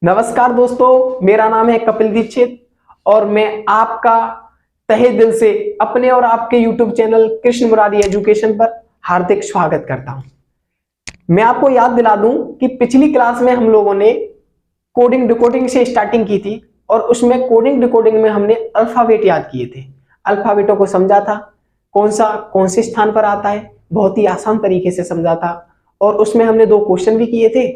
नमस्कार दोस्तों, मेरा नाम है कपिल दीक्षित और मैं आपका तहे दिल से अपने और आपके YouTube channel Krishna Murari education पर हार्दिक स्वागत करता हूं। मैं आपको याद दिला दूं कि पिछली क्लास में हम लोगों ने कोडिंग डिकोडिंग से स्टार्टिंग की थी और उसमें कोडिंग डिकोडिंग में हमने अल्फाबेट याद किए थे। अल्फाबेटों को समझा था, कौन से स्थान पर आता है, बहुत ही आसान तरीके से समझा था और उसमें हमने 2 क्वेश्चन भी किए थे।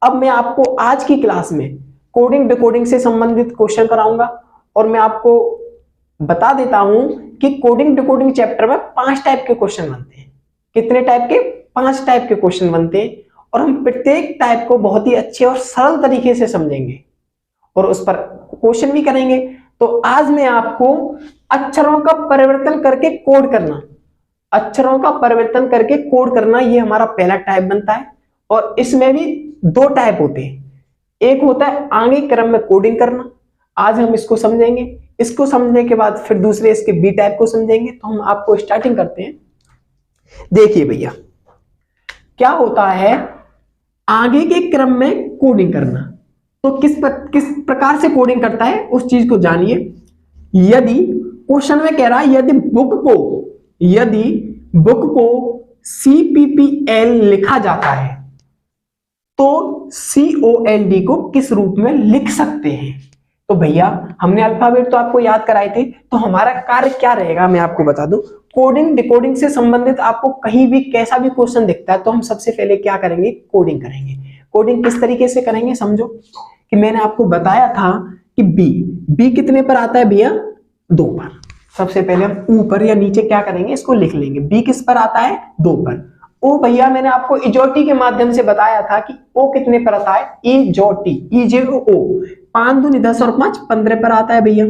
अब मैं आपको आज की क्लास में कोडिंग डिकोडिंग से संबंधित क्वेश्चन कराऊंगा और मैं आपको बता देता हूं कि कोडिंग डिकोडिंग चैप्टर में 5 टाइप के क्वेश्चन बनते हैं। कितने टाइप के? 5 टाइप के क्वेश्चन बनते हैं और हम प्रत्येक टाइप को बहुत ही अच्छे और सरल तरीके से समझेंगे और उस पर क्वेश्चन भी करेंगे। तो आज मैं आपको अक्षरों का परिवर्तन करके कोड करना, अक्षरों का परिवर्तन करके कोड करना, ये हमारा पहला टाइप बनता है। और इसमें भी 2 टाइप होते हैं, एक होता है आगे क्रम में कोडिंग करना, आज हम इसको समझेंगे। इसको समझने के बाद फिर दूसरे इसके बी टाइप को समझेंगे। तो हम आपको स्टार्टिंग करते हैं। देखिए भैया, क्या होता है आगे के क्रम में कोडिंग करना। तो किस प्रकार से कोडिंग करता है उस चीज को जानिए। यदि क्वेश्चन में कह रहा है यदि बुक को CPPL लिखा जाता है तो COLD को किस रूप में लिख सकते हैं। तो भैया हमने अल्फाबेट तो आपको याद कराए थे, तो हमारा कार्य क्या रहेगा मैं आपको बता दूं। कोडिंग डिकोडिंग से संबंधित आपको कहीं भी कैसा भी क्वेश्चन दिखता है तो हम सबसे पहले क्या करेंगे, कोडिंग करेंगे। कोडिंग किस तरीके से करेंगे समझो कि मैंने आपको बताया था कि बी कितने पर आता है भैया, 2 पर। सबसे पहले हम ऊपर या नीचे क्या करेंगे, इसको लिख लेंगे। बी किस पर आता है, 2 पर। ओ भैया मैंने आपको इजोटी के माध्यम से बताया था कि ओ कितने पर आता है, इजोटी, EJO, 5 दूनी 10 और 5 15 पर आता है भैया,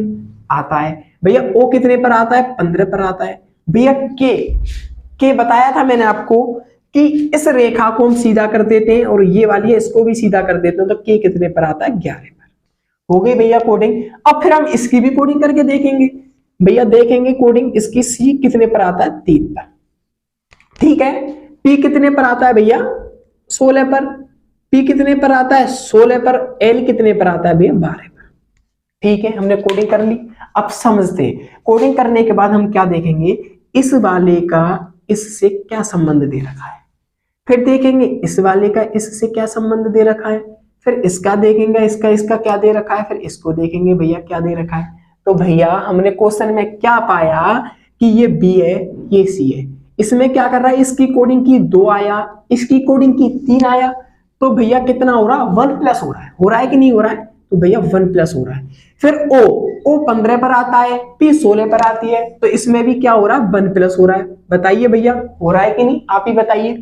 आता है। भैया ओ कितने पर आता है, 15 पर आता है। भैया के बताया था मैंने आपको कि इस रेखा को हम सीधा कर देते हैं और ये वाली है इसको भी सीधा कर देते हैं, तो के कितने पर आता है, 11 पर। हो गई भैया कोडिंग। अब फिर हम इसकी भी कोडिंग करके देखेंगे। भैया देखेंगे कोडिंग इसकी, सी कितने पर आता है, 3 पर। ठीक है। पी कितने पर आता है भैया, 16 पर। पी कितने पर आता है, 16 पर। एल कितने पर आता है भैया, 12 पर। ठीक है, हमने कोडिंग कर ली। अब समझते हैं, कोडिंग करने के बाद हम क्या देखेंगे, इस वाले का इससे क्या संबंध दे रखा है। फिर देखेंगे इस वाले का इससे क्या संबंध दे रखा है। फिर इसका देखेंगे, इसका क्या दे रखा है। फिर इसको देखेंगे भैया क्या दे रखा है। तो भैया हमने क्वेश्चन में क्या पाया कि ये बी है, ये सी है। इसमें क्या कर रहा है, इसकी कोडिंग की 2 आया, इसकी कोडिंग की 3 आया। तो भैया कितना हो रहा है, 1 प्लस हो रहा है कि नहीं हो रहा है। तो भैया 1 प्लस हो रहा है। फिर ओ 15 पर आता है, पी 16 पर आती है, तो इसमें भी क्या हो रहा है, 1 प्लस हो रहा है। बताइए भैया हो रहा है कि नहीं, आप ही बताइए।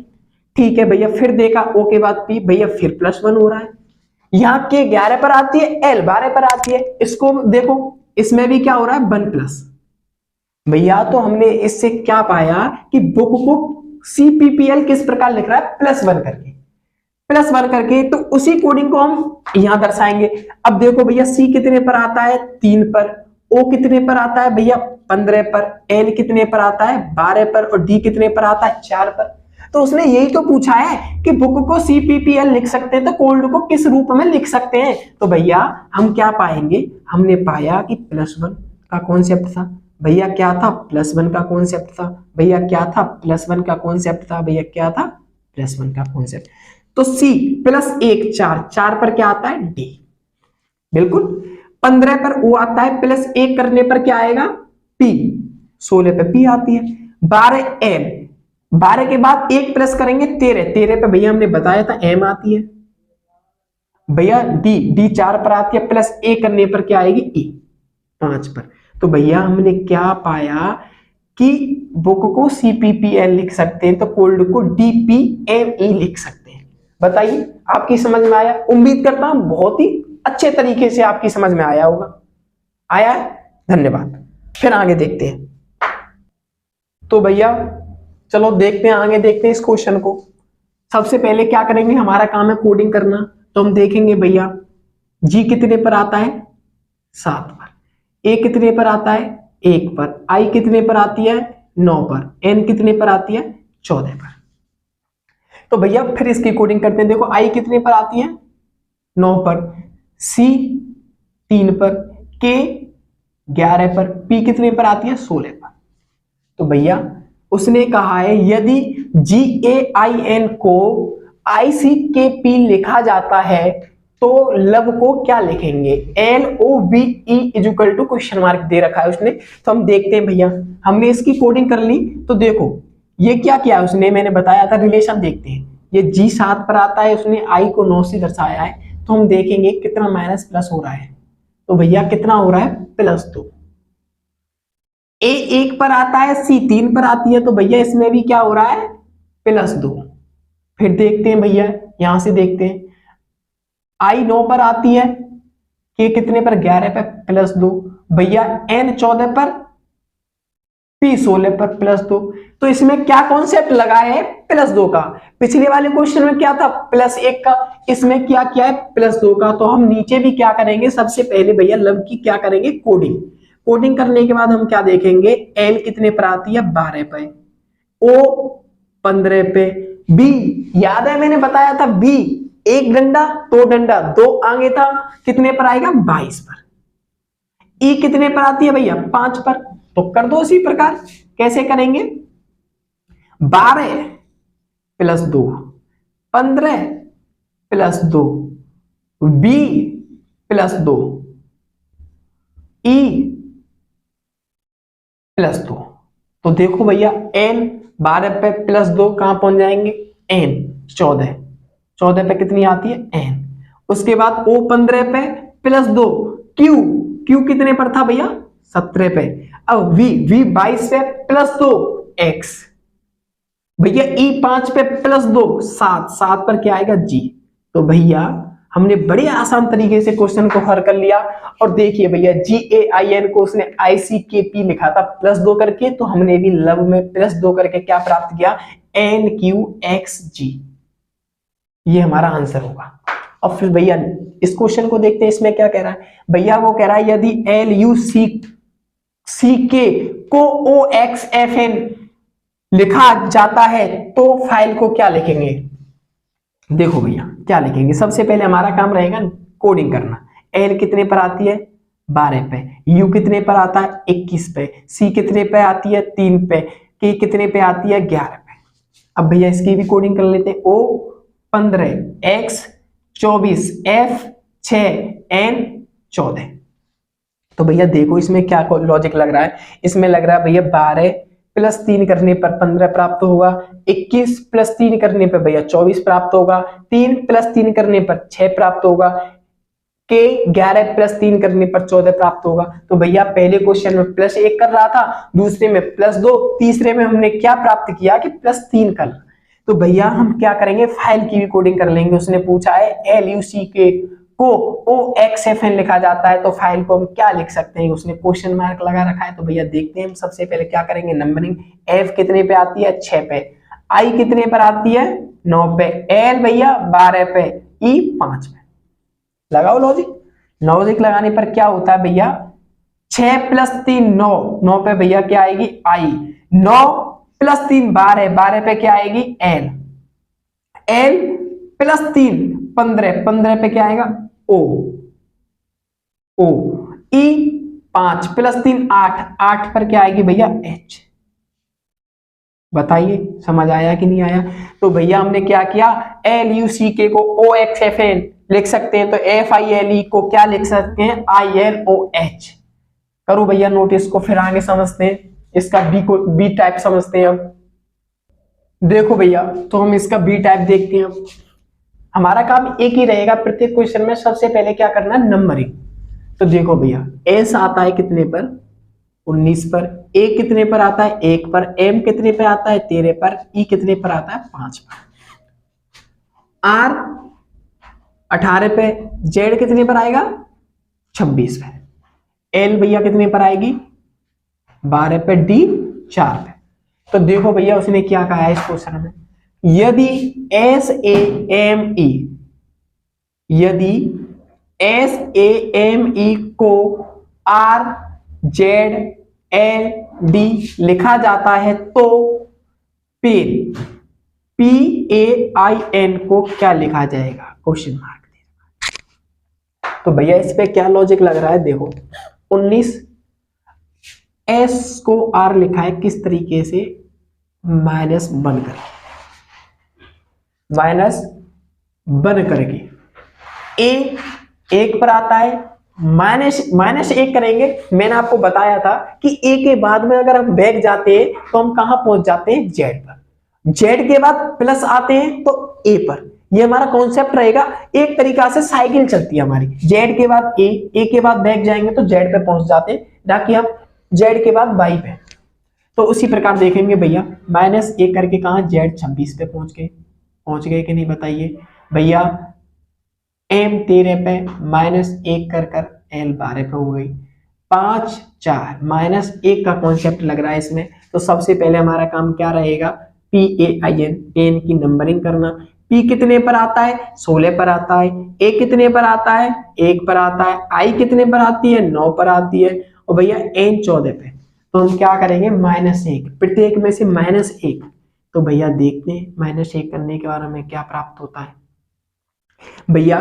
ठीक है भैया, फिर देखा ओ के बाद पी, भैया फिर +1 हो रहा है। यहाँ के 11 पर आती है, एल 12 पर आती है। इसको देखो, इसमें भी क्या हो रहा है, 1 प्लस। भैया तो हमने इससे क्या पाया कि बुक को CPPL किस प्रकार लिख रहा है, +1 करके, +1 करके। तो उसी कोडिंग को हम यहां दर्शाएंगे। अब देखो भैया सी कितने पर आता है, 3 पर। ओ कितने पर आता है भैया, 15 पर। एल कितने पर आता है, 12 पर। और डी कितने पर आता है, 4 पर। तो उसने यही तो पूछा है कि बुक को CPPL लिख सकते हैं तो कोल्ड को किस रूप में लिख सकते हैं। तो भैया हम क्या पाएंगे, हमने पाया कि +1 का कॉन्सेप्ट था। भैया क्या था, +1 का कॉन्सेप्ट था। भैया क्या था, +1 का कॉन्सेप्ट था। भैया क्या था, +1 का कॉन्सेप्ट। तो C +1 4 पर क्या आता है, D। बिल्कुल। 15 पर O आता है, +1 करने पर क्या आएगा, P। 16 पे P आती है। 12 M, 12 के बाद 1 प्लस करेंगे 13 पे भैया हमने बताया था M आती है। भैया D 4 पर आती है, +1 करने पर क्या आएगी, E 5 पर। तो भैया हमने क्या पाया कि बुक को CPPL लिख सकते हैं तो कोल्ड को DPME लिख सकते हैं। बताइए आपकी समझ में आया। उम्मीद करता हूं बहुत ही अच्छे तरीके से आपकी समझ में आया होगा। आया है, धन्यवाद। फिर आगे देखते हैं। तो भैया चलो देखते हैं, आगे देखते हैं इस क्वेश्चन को। सबसे पहले क्या करेंगे, हमारा काम है कोडिंग करना। तो हम देखेंगे भैया जी कितने पर आता है, 7 पर। ए कितने पर आता है, 1 पर। आई कितने पर आती है, 9 पर। एन कितने पर आती है, 14 पर। तो भैया फिर इसकी कोडिंग करते हैं। देखो आई कितने पर आती है, 9 पर। सी 3 पर, के 11 पर, पी कितने पर आती है 16 पर। तो भैया उसने कहा है यदि GAIN को ICKP लिखा जाता है तो लब को क्या लिखेंगे, LOVE equal to question mark दे रखा है उसने। तो हम देखते हैं भैया, हमने इसकी कोडिंग कर ली। तो देखो ये क्या किया उसने, मैंने बताया था रिलेशन देखते हैं। ये G 7 पर आता है, उसने I को 9 से दर्शाया है। तो हम देखेंगे कितना माइनस प्लस हो रहा है। तो भैया कितना हो रहा है +2। A 1 पर आता है, C 3 पर आती है, तो भैया इसमें भी क्या हो रहा है +2। फिर देखते हैं भैया, यहां से देखते हैं I 9 पर आती है, K कितने पर 11 पर +2, भैया N 14 पर, P 16 पर +2। तो इसमें क्या कॉन्सेप्ट लगा है +2 का। पिछले वाले क्वेश्चन में क्या था +1 का, इसमें क्या किया है +2 का। तो हम नीचे भी क्या करेंगे, सबसे पहले भैया लब की क्या करेंगे कोडिंग। कोडिंग करने के बाद हम क्या देखेंगे, L कितने पर आती है 12 पे, O 15 पे, B याद है मैंने बताया था B एक डंडा दो डंडा, दो आगे था, कितने पर आएगा 22 पर। E कितने पर आती है भैया 5 पर। तो कर दो इसी प्रकार, कैसे करेंगे, 12 + 2, 15 + 2, B + 2, E +2। तो देखो भैया N 12 पे +2 कहां पहुंच जाएंगे, N 14, 14 पे कितनी आती है N। उसके बाद O 15 पे +2, Q कितने पर था भैया 17 पे। अब V 22 पे +2 X, भैया E 5 पे +2 7, 7 पर क्या आएगा G। तो भैया हमने बड़े आसान तरीके से क्वेश्चन को हल कर लिया। और देखिए भैया GAIN को उसने ICKP लिखा था +2 करके, तो हमने भी लब में +2 करके क्या प्राप्त किया, NQXG। ये हमारा आंसर होगा। और फिर भैया इस क्वेश्चन को देखते हैं, इसमें क्या कह रहा है भैया, वो कह रहा है यदि LUCK को OXFN लिखा जाता है तो फाइल को क्या लिखेंगे। देखो भैया क्या लिखेंगे, सबसे पहले हमारा काम रहेगा कोडिंग करना। L कितने पर आती है 12 पे, U कितने पर आता है 21 पे, C कितने पे आती है 3 पे, K कितने पे आती है 11 पे। अब भैया इसकी भी कोडिंग कर लेते हैं, O 15, X 24, F 6, N 14। तो भैया देखो इसमें क्या लॉजिक लग रहा है, इसमें लग रहा है भैया 12 + 3 करने पर 15 प्राप्त होगा, 21 + 3 करने पर भैया 24 प्राप्त होगा, 3 + 3 करने पर 6 प्राप्त होगा, के 11 + 3 करने पर 14 प्राप्त होगा। तो भैया पहले क्वेश्चन में +1 कर रहा था, दूसरे में +2, तीसरे में हमने क्या प्राप्त किया कि +3 कर। तो भैया हम क्या करेंगे, फाइल की भी कोडिंग कर लेंगे। उसने पूछा है LUCK को OXFN लिखा जाता है तो फाइल को हम क्या लिख सकते हैं, उसने क्वेश्चन मार्क लगा रखा है। तो भैया देखते हैं हम सबसे पहले क्या करेंगे, नंबरिंग। F कितने पे आती है 6 पे, I कितने पर आती है 9 पे, L भैया 12 पे, E 5 पे। लगाओ लॉजिक। लॉजिक लगाने पर क्या होता है भैया, 6 + 3 9, 9 पे भैया क्या आएगी I, 9 + 3 12, 12 पे क्या आएगी L, L + 3 15, 15 पे क्या आएगा O, O E 5 + 3 8, 8 पर क्या आएगी भैया H। बताइए समझ आया कि नहीं आया। तो भैया हमने क्या किया, LUCK को OXFN लिख सकते हैं, तो FILE को क्या लिख सकते हैं ILOH। करो भैया नोटिस को, फिर आगे समझते हैं इसका बी टाइप समझते हैं। अब देखो भैया, तो हम इसका बी टाइप देखते हैं। हमारा काम एक ही रहेगा प्रत्येक क्वेश्चन में, सबसे पहले क्या करना है नंबरिंग। तो देखो भैया एस आता है कितने पर 19 पर, ए कितने पर आता है 1 पर, एम कितने पर आता है 13 पर, ई कितने पर आता है 5 पर, आर 18 पे, जेड कितने पर आएगा 26 पे, एल भैया कितने पर आएगी 12 पे, डी 4 पे। तो देखो भैया उसने क्या कहा है इस क्वेश्चन में, यदि SAME को RZLD लिखा जाता है तो फिर PAIN को क्या लिखा जाएगा, क्वेश्चन मार्क। तो भैया इस पे क्या लॉजिक लग रहा है, देखो 19 एस को आर लिखा है किस तरीके से, माइनस बन करके ए एक पर आता है, माइनस एक करेंगे। मैंने आपको बताया था कि ए के बाद में अगर हम बैक जाते हैं तो हम कहां पहुंच जाते हैं, जेड पर। जेड के बाद प्लस आते हैं तो ए पर। ये हमारा कॉन्सेप्ट रहेगा। एक तरीका से साइकिल चलती है हमारी, जेड के बाद ए के बाद बैक जाएंगे तो जेड पे पहुंच जाते हैं, ना कि हम जेड के बाद वाई पे। तो उसी प्रकार देखेंगे भैया, माइनस एक करके कहा जेड 26 पे पहुंच गए कि नहीं बताइए भैया। एम 13 पे माइनस एक कर एल 12 पे हो गई। 5 4 माइनस एक का कॉन्सेप्ट लग रहा है इसमें। तो सबसे पहले हमारा काम क्या रहेगा, P A I N, pain की नंबरिंग करना। पी कितने पर आता है, 16 पर आता है। ए कितने पर आता है, 1 पर आता है। आई कितने पर आती है, 9 पर आती है। और भैया एन 14 पे। तो हम क्या करेंगे, -1, प्रत्येक में से -1। तो भैया देखते हैं -1 करने के बाद हमें क्या प्राप्त होता है। भैया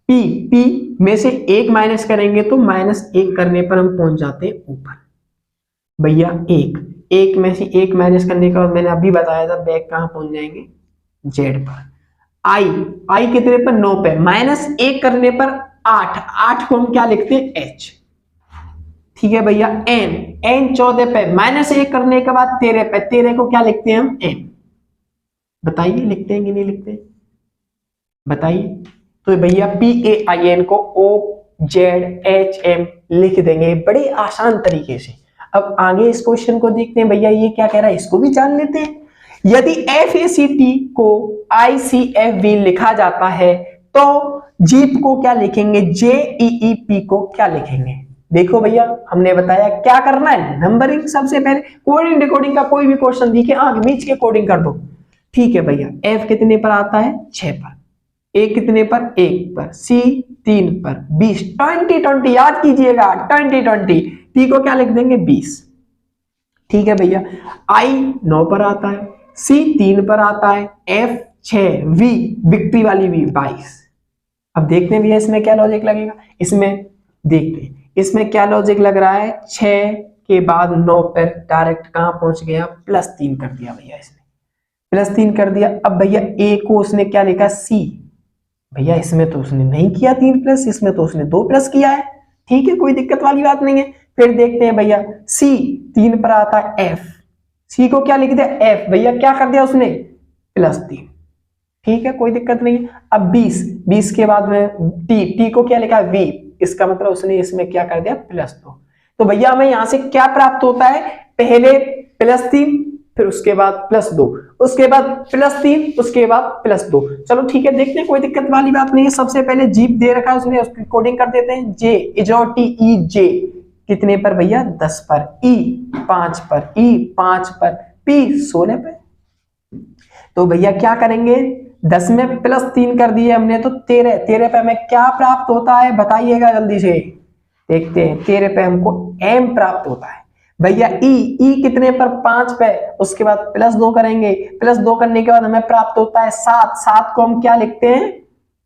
पी में से 1 माइनस करेंगे तो -1 करने पर हम पहुंच जाते हैं ऊपर। भैया एक में से 1 माइनस करने के बाद मैंने अभी बताया था बैक कहां पहुंच जाएंगे, जेड पर। आई कितने पर, 9 पे। -1 करने पर 8 को हम क्या लिखते हैं, एच। ठीक है भैया। एन 14 पे, -1 करने के बाद 13 पे, 13 को क्या लिखते हैं हम, एन। बताइए लिखते हैं कि नहीं लिखते, बताइए। तो भैया PAIN को OZHM लिख देंगे बड़े आसान तरीके से। अब आगे इस क्वेश्चन को देखते हैं भैया, ये क्या कह रहा है इसको भी जान लेते हैं। यदि FACT को ICFV लिखा जाता है तो जीप को क्या लिखेंगे, JEEP को क्या लिखेंगे। देखो भैया हमने बताया क्या करना है, नंबरिंग। सबसे पहले कोडिंग डिकोडिंग का कोई भी क्वेश्चन दिखे आंख मीच के कोडिंग कर दो। ठीक है भैया, F कितने पर आता है, 6 पर। ए कितने पर, 1 पर। सी 3 पर। 20 20 याद कीजिएगा, 20 टी को क्या लिख देंगे, 20। ठीक है भैया। आई 9 पर आता है, सी 3 पर आता है, एफ 6, वी विक्ट्री वाली वी 22। अब देखते हैं भैया इसमें क्या लॉजिक लगेगा। इसमें देखते हैं इसमें क्या लॉजिक लग रहा है। 6 के बाद 9 पर डायरेक्ट कहां पहुंच गया, +3 कर दिया भैया इसने, +3 कर दिया। अब भैया ए को उसने क्या लिखा, सी। भैया इसमें तो उसने नहीं किया 3+, इसमें तो उसने 2+ किया है। ठीक है, कोई दिक्कत वाली बात नहीं है। फिर देखते हैं भैया, सी 3 पर आता है, एफ। सी को क्या लिख दिया, एफ। भैया क्या कर दिया उसने, +3। ठीक है, कोई दिक्कत नहीं है। अब 20 के बाद में टी को क्या लिखा है, वी। इसका मतलब उसने इसमें क्या कर दिया, +2। तो भैया हमें यहां से क्या प्राप्त होता है, पहले +3, फिर उसके बाद +2, उसके बाद +3, उसके बाद +2। चलो ठीक है, देखते हैं, कोई दिक्कत वाली बात नहीं है। सबसे पहले जीप दे रखा है उसने, उसकी कोडिंग कर देते हैं। जे इजोटी ई जे कितने पर भैया, 10 पर। ई 5 पर, ई 5 पर, पी 16 पर। तो भैया क्या करेंगे, 10 में +3 कर दिए हमने तो 13 पे हमें क्या प्राप्त होता है, बताइएगा जल्दी से। देखते हैं 13 पे हमको m प्राप्त होता है। भैया ई कितने पर, 5 पे। उसके बाद +2 करेंगे, +2 करने के बाद हमें प्राप्त होता है 7 को हम क्या लिखते हैं,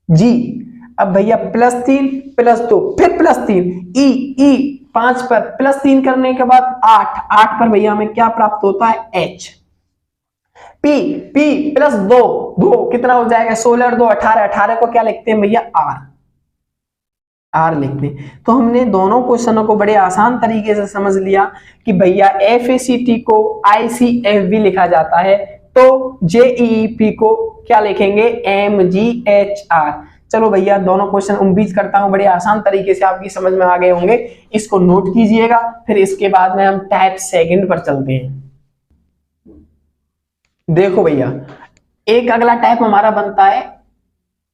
जी। अब भैया +3 +2 फिर +3, ई 5 पर, +3 करने के बाद 8 पर भैया हमें क्या प्राप्त होता है, एच। पी +2 कितना हो जाएगा, 16 और 2 18 को क्या लिखते हैं भैया, आर लिखते हैं। तो हमने दोनों क्वेश्चनों को बड़े आसान तरीके से समझ लिया कि भैया FACT को ICFV लिखा जाता है तो JEEP को क्या लिखेंगे, MGHR। चलो भैया दोनों क्वेश्चन उम्मीद करता हूं बड़े आसान तरीके से आपकी समझ में आ गए होंगे। इसको नोट कीजिएगा, फिर इसके बाद में हम टाइप सेकंड पर चलते हैं। देखो भैया एक अगला टाइप हमारा बनता है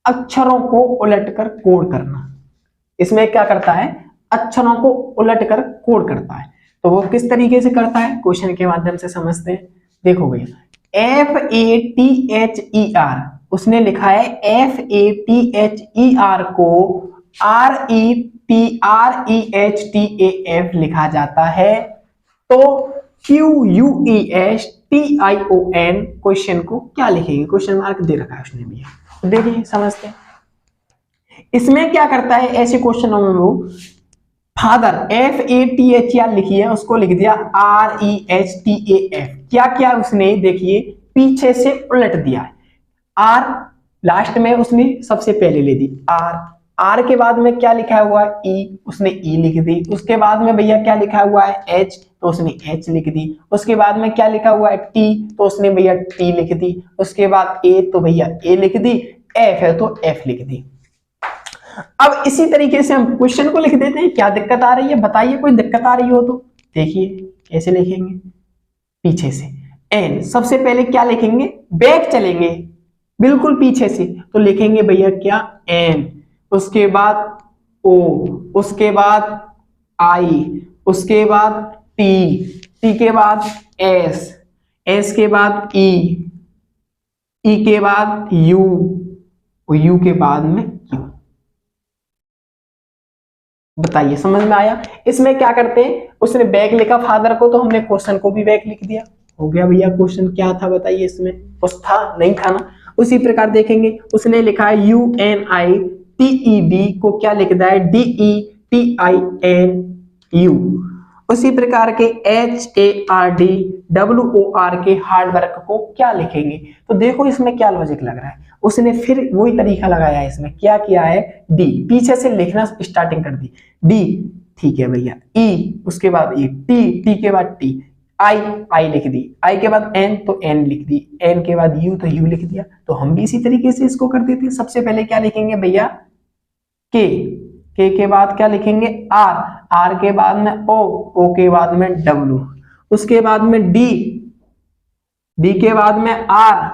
अक्षरों को उलटकर कोड करना। इसमें क्या करता है, अक्षरों को उलटकर कोड करता है। तो वो किस तरीके से करता है, क्वेश्चन के माध्यम से समझते हैं। देखो भैया FATHER उसने लिखा है, FATHER को RETREHTAF लिखा जाता है। तो QUESTION क्वेश्चन को क्या लिखेंगे, क्वेश्चन मार्क दे रखा है उसने भी, देखिए समझते हैं। इसमें क्या करता है ऐसे क्वेश्चनों में वो फादर FATHR लिखी है, उसको लिख दिया REHTAF। क्या क्या उसने देखिए पीछे से उलट दिया है। R लास्ट में उसने सबसे पहले ले दी R के बाद में क्या लिखा हुआ है E, उसने E लिख दी। उसके बाद में भैया क्या लिखा हुआ है H, तो उसने H लिख दी। उसके बाद में क्या लिखा हुआ है T, तो उसने भैया T लिख दी। उसके बाद A, तो भैया A लिख दी। F है तो F लिख दी। अब इसी तरीके से हम क्वेश्चन को लिख देते हैं। क्या दिक्कत आ रही है बताइए, कोई दिक्कत आ रही हो तो। देखिए कैसे लिखेंगे, पीछे से N, सबसे पहले क्या लिखेंगे, बैक चलेंगे बिल्कुल पीछे से, तो लिखेंगे भैया क्या N, उसके बाद O, उसके बाद I, उसके बाद T, T के बाद S, S के बाद E, E के बाद U, U के बाद में Q। बताइए समझ में आया। इसमें क्या करते हैं, उसने बैक लिखा फादर को, तो हमने क्वेश्चन को भी बैक लिख दिया। हो गया भैया। क्वेश्चन क्या था बताइए, इसमें कुछ था नहीं था ना। उसी प्रकार देखेंगे उसने लिखा है UNITED को क्या लिख दिया है DETINU। उसी प्रकार के HARDWOR के हार्ड वर्क को क्या लिखेंगे। तो देखो इसमें क्या लॉजिक लग रहा है, उसने फिर वही तरीका लगाया है। इसमें क्या किया है, डी पीछे से लिखना स्टार्टिंग कर दी, डी ठीक है भैया, ई उसके बाद ई, टी टी के बाद टी, आई आई लिख दी, आई के बाद एन तो एन लिख दी, एन के बाद यू तो यू लिख दिया। तो हम भी इसी तरीके से इसको कर देते हैं। सबसे पहले क्या लिखेंगे भैया के, के बाद क्या लिखेंगे आर, आर के बाद में ओ, ओ के बाद में डब्ल्यू, उसके बाद में डी, डी के बाद में आर,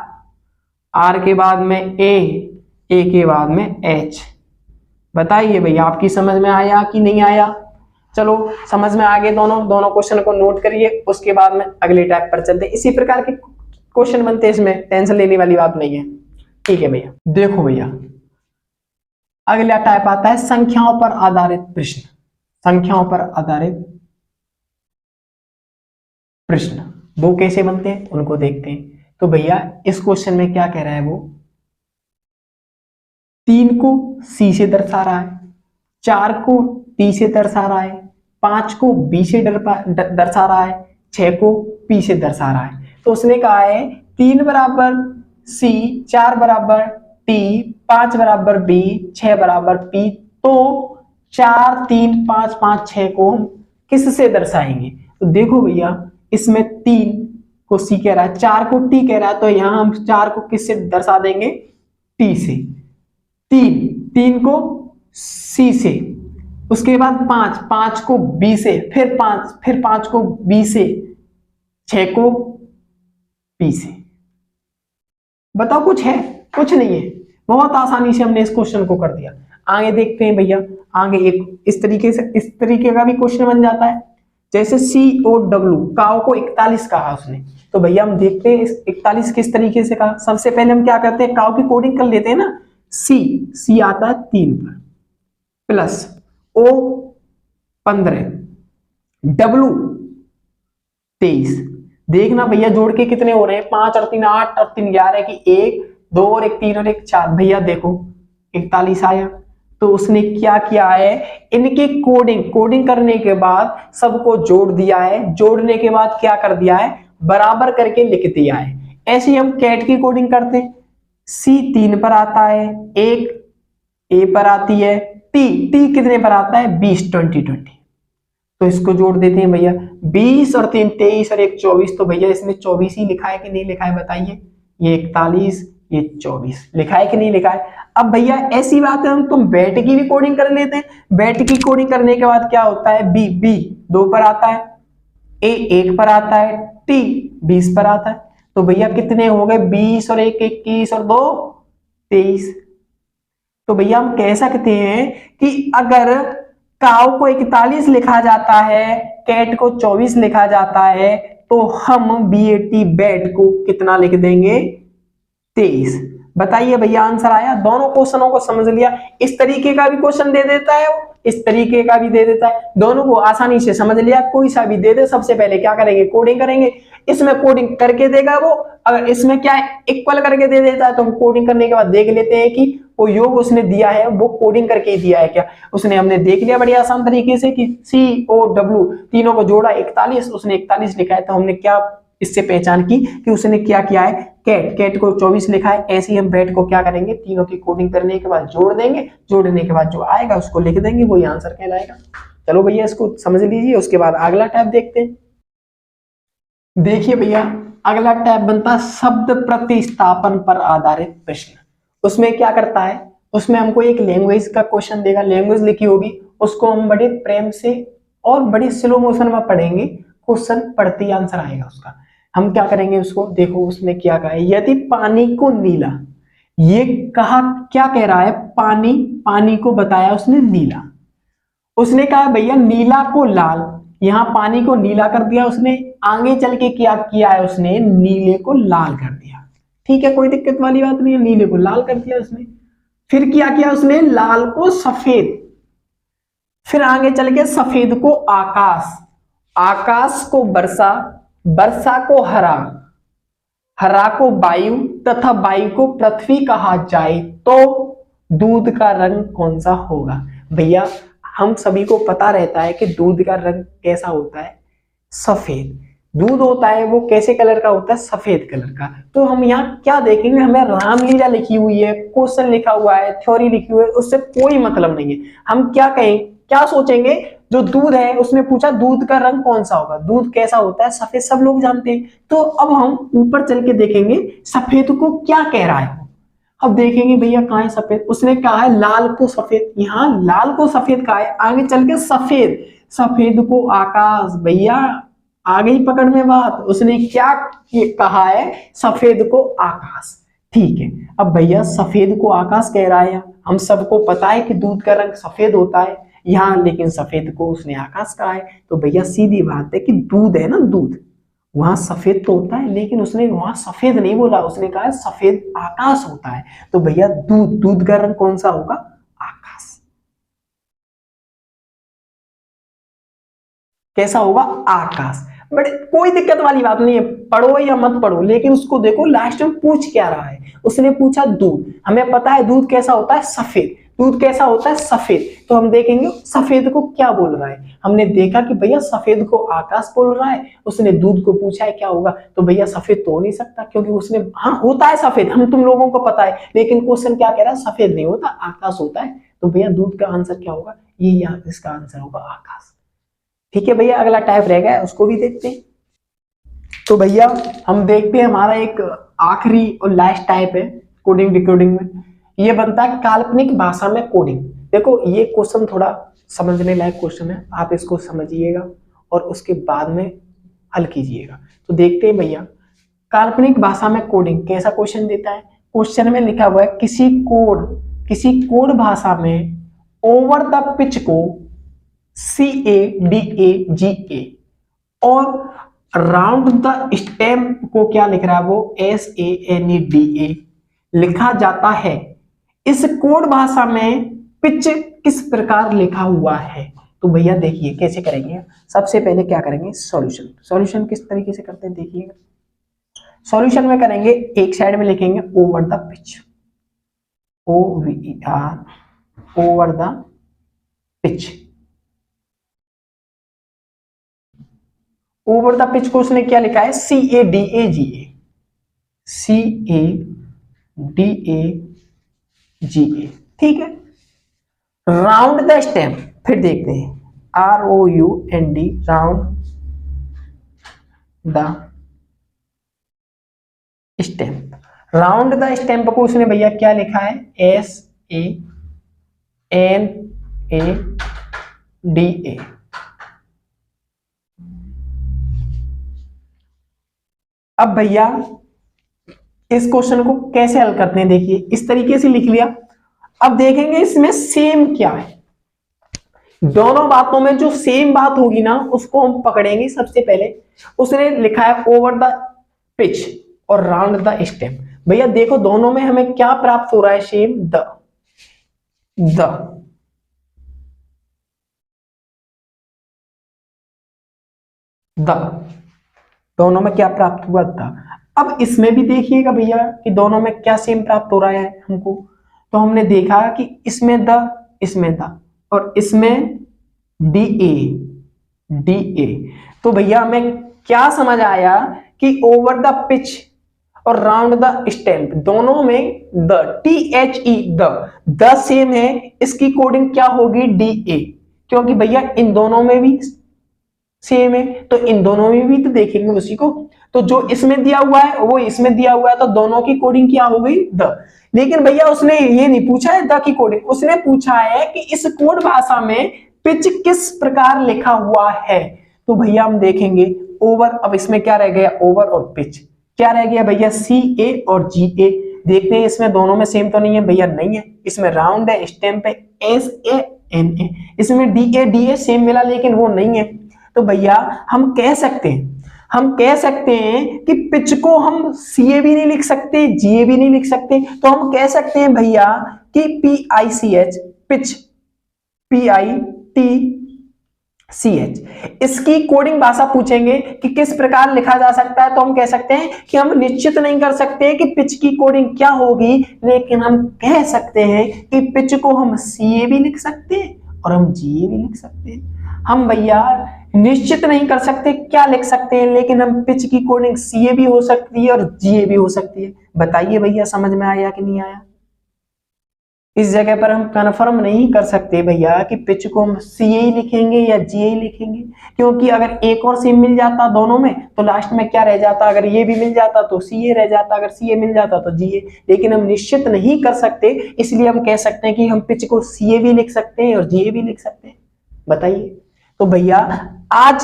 आर के बाद में ए के बाद में एच। बताइए भैया आपकी समझ में आया कि नहीं आया। चलो समझ में आ गए दोनों क्वेश्चन को नोट करिए, उसके बाद में अगले टाइप पर चलते हैं। इसी प्रकार के क्वेश्चन बनते हैं, इसमें टेंशन लेने वाली बात नहीं है। ठीक है भैया। देखो भैया अगला टाइप आता है संख्याओं पर आधारित प्रश्न। संख्याओं पर आधारित प्रश्न वो कैसे बनते हैं उनको देखते हैं। तो भैया इस क्वेश्चन में क्या कह रहा है वो, 3 को C से दर्शा रहा है, 4 को T से दर्शा रहा है, 5 को B से दर्शा रहा है, 6 को P से दर्शा रहा है। तो उसने कहा है 3 बराबर C, 4 बराबर T, 5 बराबर B, 6 बराबर P। तो 4 3 5 5 6 को हम किस से दर्शाएंगे। तो देखो भैया इसमें 3 को C कह रहा है, 4 को T कह रहा है, तो यहां हम 4 को किस से दर्शा देंगे, T से, 3 को C से, उसके बाद 5 को B से, फिर 5 को B से, 6 को P से। बताओ कुछ है, कुछ नहीं है। बहुत आसानी से हमने इस क्वेश्चन को कर दिया। आगे देखते हैं भैया, आगे एक इस तरीके का भी क्वेश्चन बन जाता है। जैसे COW, काव को 41 कहा उसने। तो भैया हम देखते हैं 41 किस तरीके से कहा। सबसे पहले हम क्या करते हैं, काव की कोडिंग कर लेते हैं ना। C आता है 3 पर, प्लस O 15, W 23। देखना भैया जोड़ के कितने हो रहे हैं, 5 और 3 8 और 3 11 की 1 2 और 1 3 और 1 4। भैया देखो 41 आया। तो उसने क्या किया है, इनकी कोडिंग करने के बाद सबको जोड़ दिया है। जोड़ने के बाद क्या कर दिया है, बराबर करके लिख दिया है। ऐसे ही हम कैट की कोडिंग करते हैं। C 3 पर आता है, 1 A पर आती है, T कितने पर आता है 20 20 20। तो इसको जोड़ देते हैं भैया, 20 और 3 23 और 1 24। तो भैया इसमें 24 ही लिखा है कि नहीं लिखा है बताइए। ये 41 ये 24 लिखा है कि नहीं लिखा है। अब भैया ऐसी बात है, हम तुम बैट की भी कोडिंग कर लेते हैं। बैट की कोडिंग करने के बाद क्या होता है, B 2 पर आता है, A 1 पर आता है, T 20 पर आता है। तो भैया कितने हो गए, 20 और 1 21 और 2 23। तो भैया हम कह सकते हैं कि अगर काव को 41 लिखा जाता है, कैट को 24 लिखा जाता है, तो हम BAT बैट को कितना लिख देंगे 23। बताइए भैया आंसर आया। दोनों क्वेश्चनों को समझ लिया। इस तरीके का भी क्वेश्चन दे देता है, इस तरीके का भी दे देता है, दोनों को आसानी से समझ लिया। कोई सा भी दे दे, सबसे पहले क्या करेंगे, कोडिंग करेंगे। इसमें कोडिंग करके देगा वो, अगर इसमें क्या है इक्वल करके दे देता है तो हम कोडिंग करने के बाद देख लेते हैं कि वो योग उसने दिया है वो कोडिंग करके ही दिया है क्या। उसने हमने देख लिया बड़ी आसान तरीके से कि COW तीनों को जोड़ा 41, उसने 41 लिखा है, तो हमने क्या इससे पहचान की कि उसने क्या किया है, कैट को 24 लिखा है। ऐसे ही हम बैट को क्या करेंगे, तीनों की कोडिंग करने के बाद जोड़ देंगे, जोड़ने के बाद जो आएगा उसको लिख देंगे, वही आंसर कहलाएगा। चलो भैया इसको समझ लीजिए। उसके बाद अगला टाइप देखते हैं। देखिए भैया अगला टाइप बनता है शब्द प्रतिस्थापन पर आधारित प्रश्न। उसमें क्या करता है, उसमें हमको एक लैंग्वेज का क्वेश्चन देगा, लैंग्वेज लिखी होगी, उसको हम बड़े प्रेम से और बड़े स्लो मोशन में पढ़ेंगे, क्वेश्चन पढ़ते ही आंसर आएगा उसका। हम क्या करेंगे उसको, देखो उसने क्या कहा है, यदि पानी को नीला, ये कहा क्या कह रहा है, पानी, पानी को बताया उसने नीला। उसने कहा भैया नीला को लाल, यहां पानी को नीला कर दिया उसने, आगे चल के क्या किया है उसने, नीले को लाल कर दिया। ठीक है, कोई दिक्कत वाली बात नहीं है, नीले को लाल कर दिया उसने। फिर क्या किया उसने, लाल को सफेद, फिर आगे चल के सफेद को आकाश, आकाश को वर्षा, वर्षा को हरा, हरा को वायु तथा वायु को पृथ्वी कहा जाए तो दूध का रंग कौन सा होगा। भैया हम सभी को पता रहता है कि दूध का रंग कैसा होता है, सफेद। दूध होता है वो कैसे कलर का होता है, सफेद कलर का। तो हम यहाँ क्या देखेंगे, हमें रामलीला लिखी हुई है, क्वेश्चन लिखा हुआ है, थ्योरी लिखी हुई है, उससे कोई मतलब नहीं है। हम क्या कहें, क्या सोचेंगे, जो दूध है उसने पूछा दूध का रंग कौन सा होगा, दूध कैसा होता है, सफेद, सब लोग जानते हैं। तो अब हम ऊपर चल के देखेंगे सफेद को क्या कह रहा है। अब देखेंगे भैया कहाँ है सफेद, उसने कहा है लाल को सफेद, यहाँ लाल को सफेद कहा है, आगे चल के सफेद, सफेद को आकाश। भैया आगे ही पकड़ में बात, उसने क्या कहा है, सफेद को आकाश। ठीक है, अब भैया सफेद को आकाश कह रहा है, हम सबको पता है कि दूध का रंग सफेद होता है यहाँ, लेकिन सफेद को उसने आकाश कहा है। तो भैया सीधी बात है कि दूध है ना, दूध वहां सफेद तो होता है, लेकिन उसने वहां सफेद नहीं बोला, उसने कहा है सफेद आकाश होता है। तो भैया दूध, दूध का रंग कौन सा होगा, आकाश। कैसा होगा, आकाश। बट कोई दिक्कत वाली बात नहीं है, पढ़ो या मत पढ़ो, लेकिन उसको देखो लास्ट में पूछ क्या रहा है। उसने पूछा दूध, हमें पता है दूध कैसा होता है, सफेद। दूध कैसा होता है, सफेद। तो हम देखेंगे सफेद को क्या बोल रहा है। हमने देखा कि भैया सफेद को आकाश बोल रहा है, उसने दूध को पूछा है क्या होगा, तो भैया सफेद तो हो नहीं सकता, क्योंकि उसने, हाँ होता है सफेद, हम तुम लोगों को पता है, लेकिन क्वेश्चन क्या कह रहा है, सफेद नहीं होता, आकाश होता है। तो भैया दूध का आंसर क्या होगा, ये यहाँ इसका आंसर होगा आकाश। ठीक है भैया, अगला टाइप रह गया, उसको भी देखते हैं। तो भैया हम देखते हैं हमारा एक आखिरी और लास्ट टाइप है कोडिंग डिकोडिंग में, ये बनता है काल्पनिक भाषा में कोडिंग। देखो ये क्वेश्चन थोड़ा समझने लायक क्वेश्चन है, आप इसको समझिएगा और उसके बाद में हल कीजिएगा। तो देखते हैं भैया काल्पनिक भाषा में कोडिंग कैसा क्वेश्चन देता है। क्वेश्चन में लिखा हुआ है किसी कोड भाषा में ओवर द पिच को CADAGA और राउंड द स्टेम को क्या लिख रहा है वो SANEDA लिखा जाता है। इस कोड भाषा में पिच किस प्रकार लिखा हुआ है। तो भैया देखिए कैसे करेंगे, सबसे पहले क्या करेंगे, सॉल्यूशन किस तरीके से करते हैं देखिएगा। सॉल्यूशन में करेंगे, एक साइड में लिखेंगे over the pitch, OVER, over the pitch. Over the pitch को उसने क्या लिखा है, CADAGA, CADAGA। ठीक है, राउंड द स्टेम, फिर देखते हैं ROUND, round the stamp. Round the stamp को उसने भैया क्या लिखा है, SANADA। अब भैया इस क्वेश्चन को कैसे हल करते हैं, देखिए इस तरीके से लिख लिया। अब देखेंगे इसमें सेम क्या है, दोनों बातों में जो सेम बात होगी ना उसको हम पकड़ेंगे। सबसे पहले उसने लिखा है ओवर द पिच और राउंड द स्टेम, भैया देखो दोनों में हमें क्या प्राप्त हो रहा है, सेम द दोनों में क्या प्राप्त हुआ था। अब इसमें भी देखिएगा भैया कि दोनों में क्या सेम प्राप्त हो रहा है हमको। तो हमने देखा कि इसमें द और इसमें डी ए। तो भैया हमें क्या समझ आया कि ओवर द पिच और राउंड द स्टैम्प दोनों में द THE द सेम है, इसकी कोडिंग क्या होगी DA, क्योंकि भैया इन दोनों में भी सेम है तो इन दोनों में भी तो देखेंगे उसी को। तो जो इसमें दिया हुआ है वो इसमें दिया हुआ है, तो दोनों की कोडिंग क्या हो गई द। लेकिन भैया उसने ये नहीं पूछा है द की कोडिंग, उसने पूछा है कि इस कोड भाषा में पिच किस प्रकार लिखा हुआ है। तो भैया हम देखेंगे ओवर, अब इसमें क्या रह गया ओवर और पिच, क्या रह गया भैया CA और GA। देखते हैं इसमें दोनों में सेम तो नहीं है भैया, नहीं है। इसमें राउंड है, स्टैम्प है SANA, इसमें DA सेम मिला लेकिन वो नहीं है। तो भैया हम कह सकते हैं कि पिच को हम CA भी नहीं लिख सकते, GA भी नहीं लिख सकते, तो हम कह सकते हैं भैया कि PICH पिच, PITCH। इसकी कोडिंग भाषा पूछेंगे कि किस प्रकार लिखा जा सकता है, तो हम कह सकते हैं कि हम निश्चित नहीं कर सकते कि पिच की कोडिंग क्या होगी, लेकिन हम कह सकते हैं कि पिच को हम CA भी लिख सकते हैं और हम GA भी लिख सकते हैं। हम भैया निश्चित नहीं कर सकते क्या लिख सकते हैं, लेकिन हम पिच की कोडिंग CA भी हो सकती है और GA भी हो सकती है। बताइए भैया समझ में आया कि नहीं आया। इस जगह पर हम कन्फर्म नहीं कर सकते भैया कि पिच को हम CA ही लिखेंगे या GA ही लिखेंगे, क्योंकि अगर एक और सेम मिल जाता दोनों में तो लास्ट में क्या रह जाता, अगर ये भी मिल जाता तो CA रह जाता, अगर CA मिल जाता तो GA। लेकिन हम निश्चित नहीं कर सकते, इसलिए हम कह सकते हैं कि हम पिच को CA भी लिख सकते हैं और GA भी लिख सकते हैं। बताइए। तो भैया आज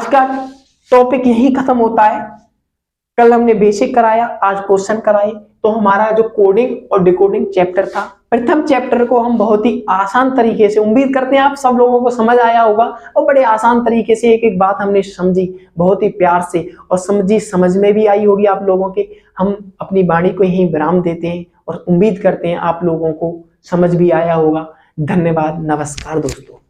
का टॉपिक यही खत्म होता है। कल हमने बेसिक कराया, आज क्वेश्चन कराए। तो हमारा जो कोडिंग और डिकोडिंग चैप्टर था, प्रथम चैप्टर को हम बहुत ही आसान तरीके से, उम्मीद करते हैं आप सब लोगों को समझ आया होगा, और बड़े आसान तरीके से एक एक बात हमने समझी, बहुत ही प्यार से, और समझ में भी आई होगी आप लोगों के। हम अपनी वाणी को यहीं विराम देते हैं और उम्मीद करते हैं आप लोगों को समझ भी आया होगा। धन्यवाद, नमस्कार दोस्तों।